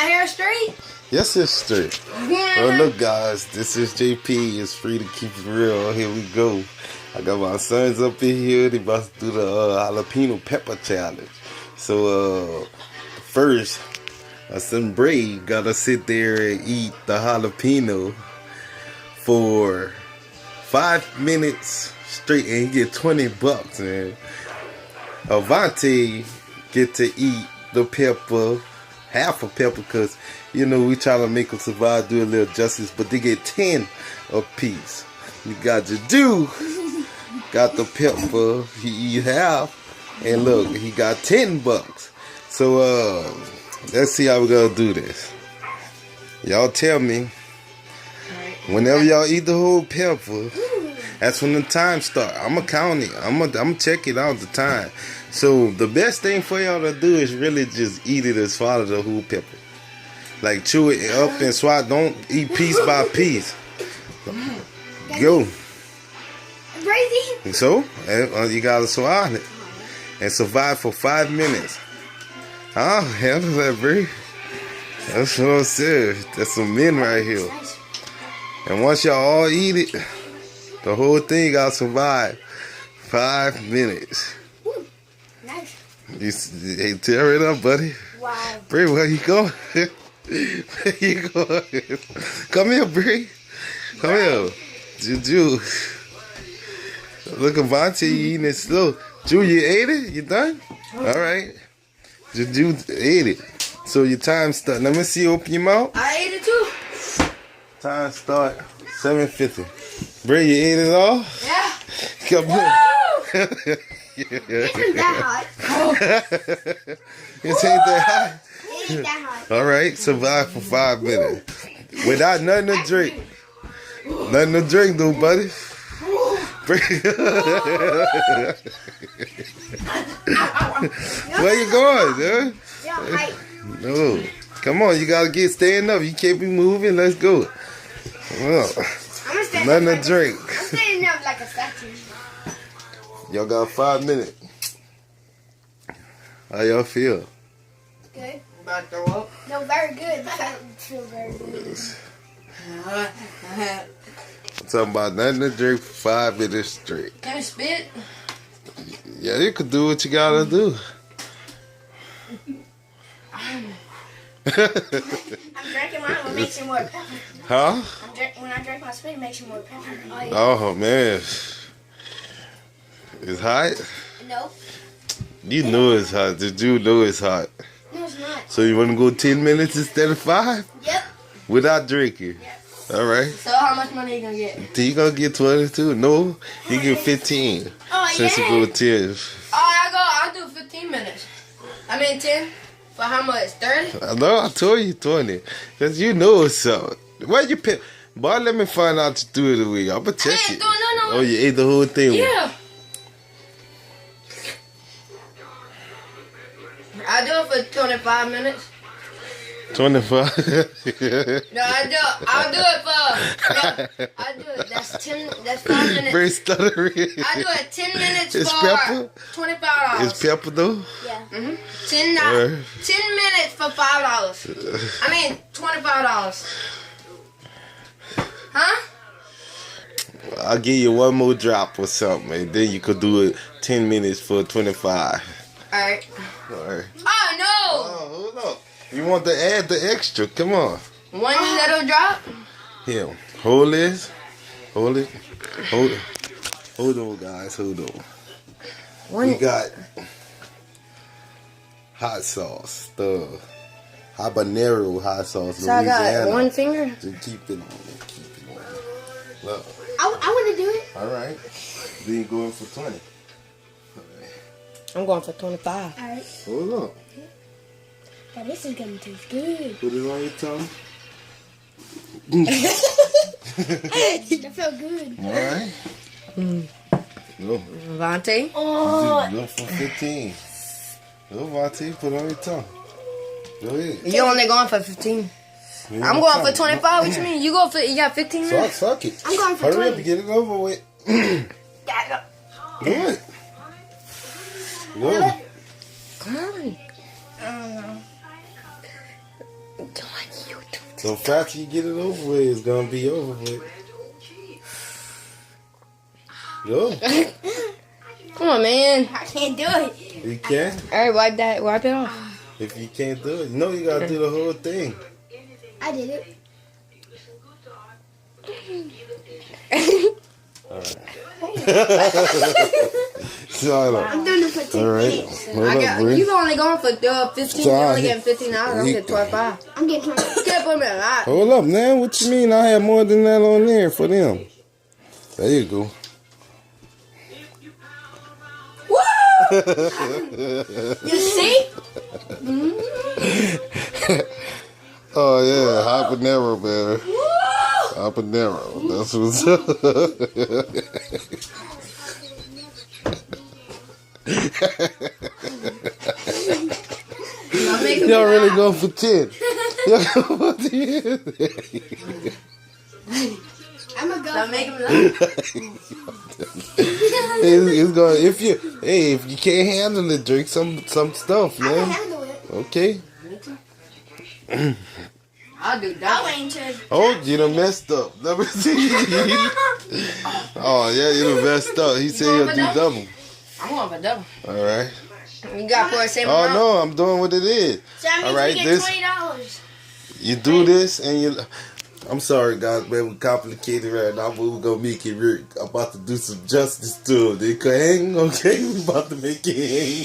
hair straight? Yes, it's straight. Well, look, guys, this is JP. It's free to keep it real. Here we go. I got my sons up in here. They about to do the jalapeno pepper challenge. So, first, my son Bray gotta sit there and eat the jalapeno for 5 minutes straight, and he get $20, man. Avante get to eat the pepper, half a pepper, because you know we try to make them survive, do a little justice, but they get 10 a piece. You got Juju, got the pepper, he eat half, and look, he got $10. So let's see how we're gonna do this. Y'all tell me, whenever y'all eat the whole pepper, that's when the time start. I'm gonna count it. I'm gonna check it out the time. So the best thing for y'all to do is really just eat it as far as the whole pepper. Like chew it up and swallow. Don't eat piece by piece. Go. So you gotta swallow it and survive for 5 minutes. Oh, handle that, bro. That's what I said. That's some men right here. And once y'all all eat it, the whole thing gotta survive 5 minutes. Nice. You tear it up, buddy. Wow. Bree, where you going? Where you going? Come here, Bree. Come here. Juju. Look at Vontae eating it slow. Ju, you ate it? You done? All right. Juju ate it. So your time start. Let me see. Open your mouth. I ate it too. Time start 7:50. Bree, you ate it all? Yeah. Come here. It isn't that hot. It ain't that hot. It ain't that hot. All right, survive for 5 minutes without nothing to drink. Nothing to drink, though, buddy. Where you going, dude? No, come on, you gotta stand up. You can't be moving. Let's go. Well, nothing to drink. I'm standing up like a statue. Y'all got 5 minutes. How y'all feel? Good. About to throw up. No, very good. I feel very good. I'm talking about nothing to drink for 5 minutes straight. Can we spit? Yeah, you can do what you gotta do. I'm drinking mine. It makes it more pepper. Huh? When I drink my spit, it makes it more pepper. Oh, yeah. Oh man. It's hot? Nope. You know it's hot. Did you know it's hot? No, it's not. So you want to go 10 minutes instead of 5? Yep. Without drinking? Yep. All right. So how much money you gonna get? You gonna get 22? No, you get 15. Oh, Since yeah. you go 10. I'll do 15 minutes. I mean 10. For how much? 30? I know, I told you 20. Because you know it's something. Where you pick? Boy, let me find out you do it away. I'm gonna check it. No. Oh, you ate the whole thing? Yeah. I'll do it for 25 minutes. 25? No, I'll do it for. I'll do it. That's 5 minutes. Very stuttering. I'll do it 10 minutes It's for pepper? $25. It's pepper though? Yeah. $10. Alright. 10 minutes for $5. I mean $25. Huh? I'll give you one more drop or something, and then you could do it 10 minutes for 25. Alright. Alright. Oh no! Oh, hold up. You want to add the extra? Come on. One little drop? Here. Hold this. Hold it. Hold it. Hold on, guys. Hold on. We got hot sauce. The habanero hot sauce. So I Louisiana. got one finger? Just keep it on it. Keep it on it. Look. I want to do it. All right. Then you going for 20. I'm going for 25. All right. Hold on. Now this is gonna taste good. Put it on your tongue. That felt good. All right. Go. Vontae? Oh. Go for 15. Go, Vontae. Put it on your tongue. Go ahead. You're only going for 15. I'm going for 25. What you mean? You got 15 minutes? Suck it. I'm going for Hurry 20. up and get it over with. Do it. Go. Come on. The faster you get it over with, it's gonna be over with. Go. Come on, man. I can't do it. You can. All right, wipe it off. If you can't do it, no, you gotta do the whole thing. I did it. Alright. I'm doing it for 10 minutes. Hold up, Bree. You've only gone for 15. You're only getting 15 hours. I'm getting 25. I'm getting 20. You can't put me a lot. Hold up, man. What you mean? I have more than that on there for them. There you go. You see? Oh yeah, habanero, man. Habanero. That's what's up. Y'all really going for 10. Y'all going for 10. I'm gonna go. Stop making me laugh. It's going. If you can't handle it, drink some stuff, I can man. handle it. Okay. I'll do I'll that. wait until. Oh, you done messed up. Let me see. Oh yeah, you done messed up. He said he'll do double. I'm going for double. All right. You got for the same Oh amount? no, I'm doing what it is. So that means All right, we get this $20. you do this and you. I'm sorry, guys, man. We're complicated right now, but we're gonna make it work. I'm about to do some justice to it. They can hang, okay? We about to make it hang.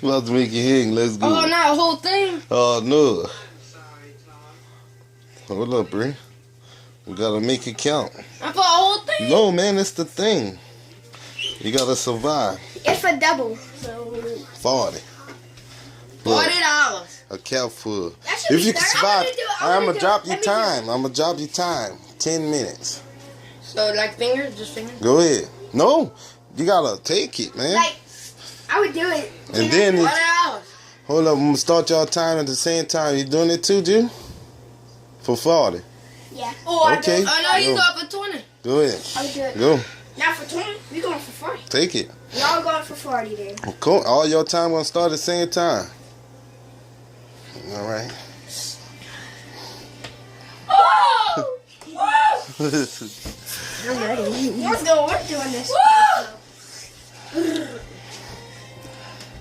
We about to make it hang. Let's go. Oh, not the whole thing. Oh no. Hold up, Bree. We gotta make it count. I'm for the whole thing. No, man, it's the thing. You gotta survive. It's for double. So 40. Look, $40. a cap full. That should If be you can fair. survive, I'm gonna gonna do drop it. your Let me do it. time. I'm gonna drop your time. 10 minutes. So, like fingers? Just fingers? Go ahead. No, you gotta take it, man. Like, I would do it. And then, $40. hold up, I'm gonna start y'all time at the same time. You doing it too, Jim? For 40. Yeah. Oh, Okay. Oh, no, you Go. go for 20. Go ahead. I would do it. Go. Not for 20. We going for 40. Take it. Y'all going for 40 then. Cool. All your time gonna start at the same time. All right. Oh! I'm ready. Let's go. We're doing this.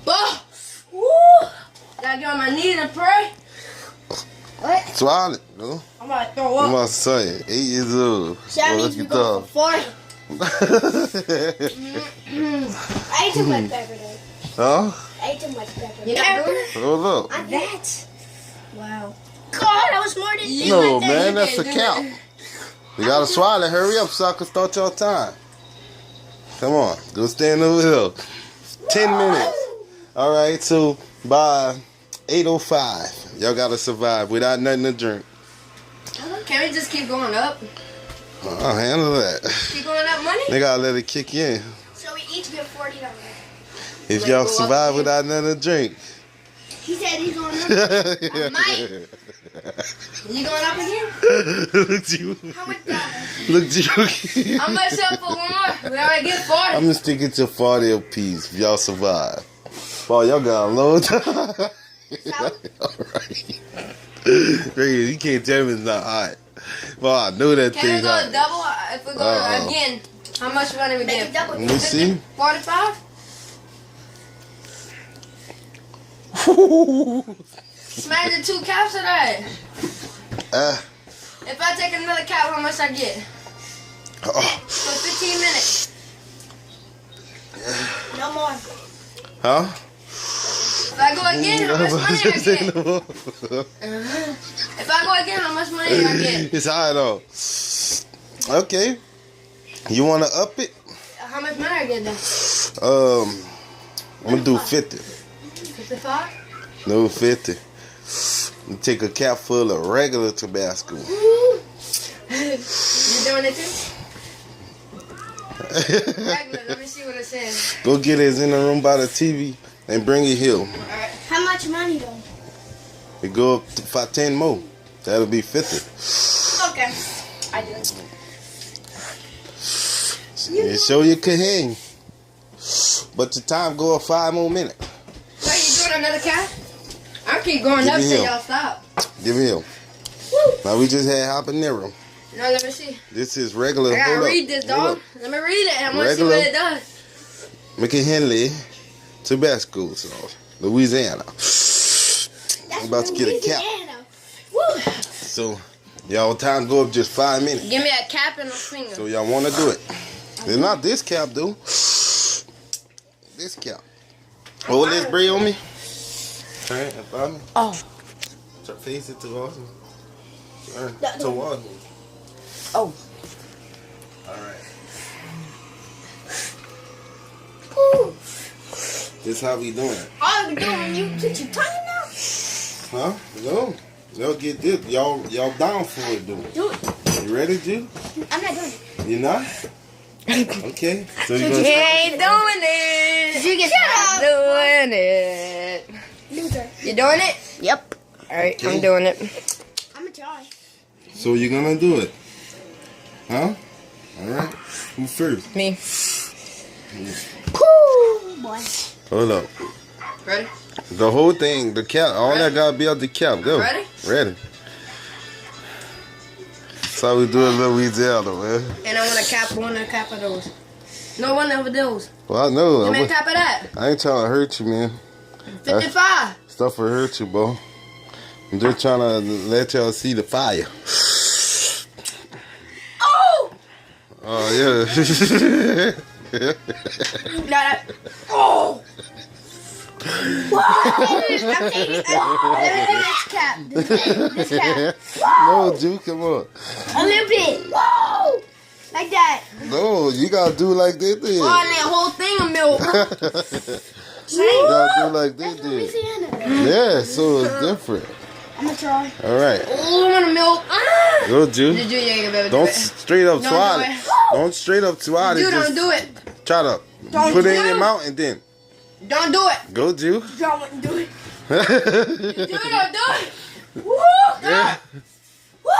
Oh! Woo! Gotta get on my knees and pray. What? Swallow it, no? I'm about to throw I'm up. about to say, 8 years old. So that Oh, means we look going at for 40. that. I ate too much pepper though. Huh? I ate too much pepper. You not doing it? Hold up. I'm that. Wow. God, that was more than you. No, like that, man, you that's a can't do count. that. You gotta swallow. Hurry up so I can start your time. Come on, go stand over here. 10 minutes. All right, so by 8:05, y'all gotta survive without nothing to drink. Can we just keep going up? I'll handle that. Keep going up money? They gotta let it kick in. So we each get $40. If Like, y'all go up survive again. without nothing to drink. He said he's going up. might. You going up again? Look at you. How much dollars? Look at you. I'm gonna set for one more. We already get 40. I'm just sticking to 40 apiece if y'all survive. Boy, y'all got a low time. Alright. Crazy, you can't tell me it's not hot. Well, I know that Can we thing go hot. double? If we go again, how much money we Make get? it double. Let me see. 45? Smack the 2 caps of that. If I take another cap, how much I get? Oh. For 15 minutes. No more. Huh? If I go again, how much money I get? If I go again, how much money I get? It's high though. Okay. You wanna up it? How much money I get then? I'm gonna do 50. 55? No, 50. You take a cap full of regular Tabasco. You doing it too? Regular, let me see what it says. Go get it. It's in the room by the TV and bring it here. Alright. How much money though? We go up to 10 more. That'll be 50. Okay. I do it. You show you can hang. But your time go up 5 more minutes. So you doing another cap? I keep going Give up me till here. y'all stop. Give me him. Now we just had habanero. Now let me see. This is regular. I gotta Hold read up. this, Hold dog. up. Let me read it. I want to see Regular. what it does. McKinley Tabasco sauce, Louisiana. I'm about to get a cap. Woo. So y'all time to go up just 5 minutes. Give me a cap and a finger. So y'all want to do it? It's not this cap, though. This cap. Hold this bread on me. Turn it by me. Oh. Face it towards me. Turn towards me. Oh. All right. Ooh. This how we doing it. All you doing when you put your tongue out? Huh? No. Y'all get this. Y'all down for it, dude. Do it. You ready, Jude? I'm not doing it. You not? Okay. So you gonna ain't doing it. You get doing it. Loser. You doing it? Yep. All right, Okay. I'm doing it. I'm gonna try. So you're gonna do it? Huh? All right. Who first? Me. Cool, boy. Hold up. Ready? The whole thing, the cap, all that gotta be out the cap. Go. Ready? Ready. That's how we do it in Louisiana, man. And I want to cap one and a cap of those. No one of those. Well, I know. Give me a cap of that. I ain't trying to hurt you, man. 55. Stuff will hurt you, bro. I'm just trying to let y'all see the fire. Oh! Oh, yeah. Oh! I'm taking this cap. This cap. No, Juke, come on. A little bit. Whoa! Like that. No, you gotta do like they did. Oh, and that whole thing of milk. You gotta do like they did. Louisiana. Yeah, so it's different. I'm gonna try. All right. Oh, I want a milk. Ah! Go, Juke. Did you ain't gonna be able to Don't do it. straight up Don't swallow do it. it. Don't straight up swallow it. Dude, Just don't do it. try to Don't put it do in your it. mouth and then Don't do it. go, Juke. Y'all wouldn't do it. Dude, don't do it. Woo! Yeah. Woo!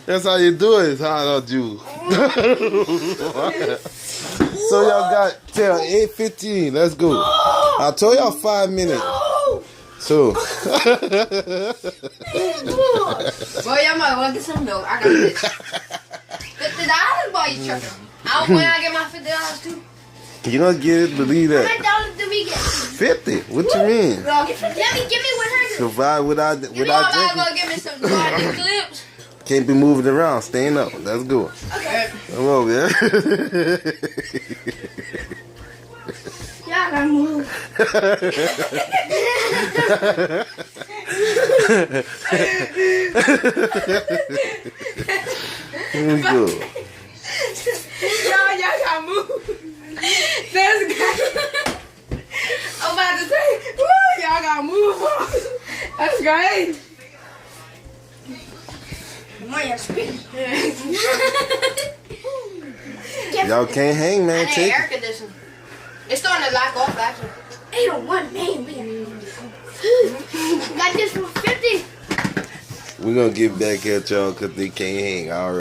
That's how you do it. It's hard on you. So y'all got till 8:15. Let's go. I told y'all 5 minutes. So Boy, y'all might well get some milk. I got this. $50, boy, you tripping. When I get my $50 too. you gonna get it? Believe How that. many dollars do we get? 50. What you mean? Well, give me 100. Survive without You know I'm drinking. gonna give me some garden clips. Can't be moving around. Staying up. Let's go. Okay. Come on, man. Y'all gotta move. Here we go. Y'all gotta move. That's good. I'm about to say, woo, y'all gotta move. That's great. Y'all can't hang, man. I need Take air conditioning. It's starting to lock off, actually. 801, man. Got this for 50. We're gonna get back at y'all because they can't hang. All right.